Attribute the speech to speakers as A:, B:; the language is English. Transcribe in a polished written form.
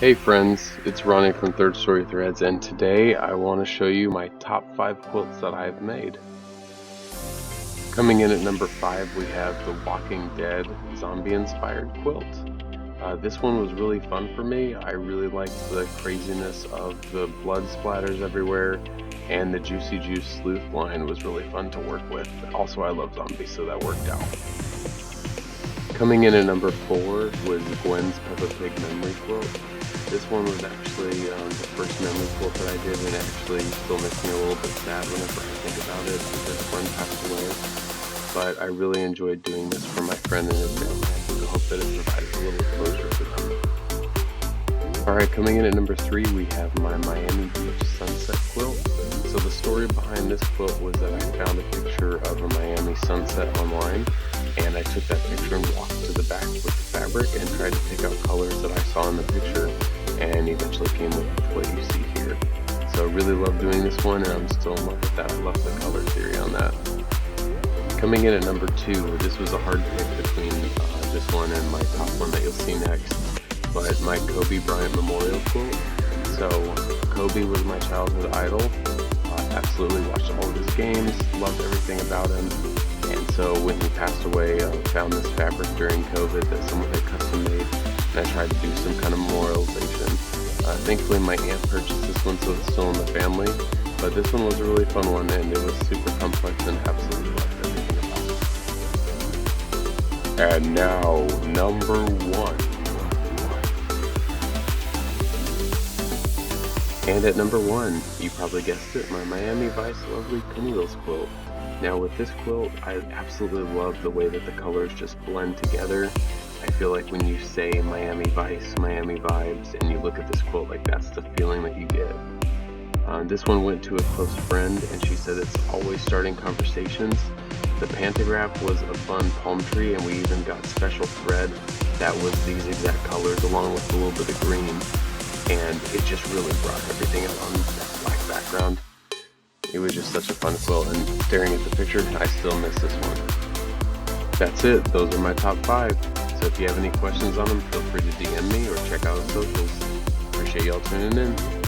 A: Hey friends, it's Ronnie from Third Story Threads, and today I want to show you my top 5 quilts that I've made. Coming in at number 5, we have the Walking Dead zombie-inspired quilt. This one was really fun for me. I really liked the craziness of the blood splatters everywhere, and the Juicy Juice Sleuth line was really fun to work with. Also, I love zombies, so that worked out. Coming in at number 4 was Gwen's Peppa Pig memory quilt. This one was actually the first memory quilt that I did, and it actually still makes me a little bit sad whenever I think about it because Gwen passed away. But I really enjoyed doing this for my friend and his family. I hope that it provided a little closure for them. Alright, coming in at number 3, we have my Miami Beach sunset quilt. So the story behind this quilt was that I found a picture of a Miami sunset online, and I took that picture and walked to the back with the fabric and tried to pick out colors that I saw in the picture, and eventually came up with what you see here. So I really love doing this one, and I'm still in love with that. I love the color theory on that. Coming in at number 2, this was a hard pick between this one and my top one that you'll see next, but my Kobe Bryant Memorial quilt. So Kobe was my childhood idol. Absolutely watched all of his games, loved everything about him. And so when he passed away, I found this fabric during COVID that someone had custom made, and I tried to do some kind of memorialization. Thankfully my aunt purchased this one, so it's still in the family, but this one was a really fun one, and it was super complex and absolutely loved everything about it. And now, number 1. And at number 1, you probably guessed it, my Miami Vice Lovely Pinwheels quilt. Now with this quilt, I absolutely love the way that the colors just blend together. I feel like when you say Miami Vice, Miami Vibes, and you look at this quilt, like that's the feeling that you get. This one went to a close friend, and she said it's always starting conversations. The pantograph was a fun palm tree, and we even got special thread that was these exact colors along with a little bit of green, and it just really brought everything out on that black background. It was just such a fun quilt, and staring at the picture, I still miss this one. That's it. Those are my top 5. So if you have any questions on them, feel free to DM me or check out the socials. Appreciate y'all tuning in.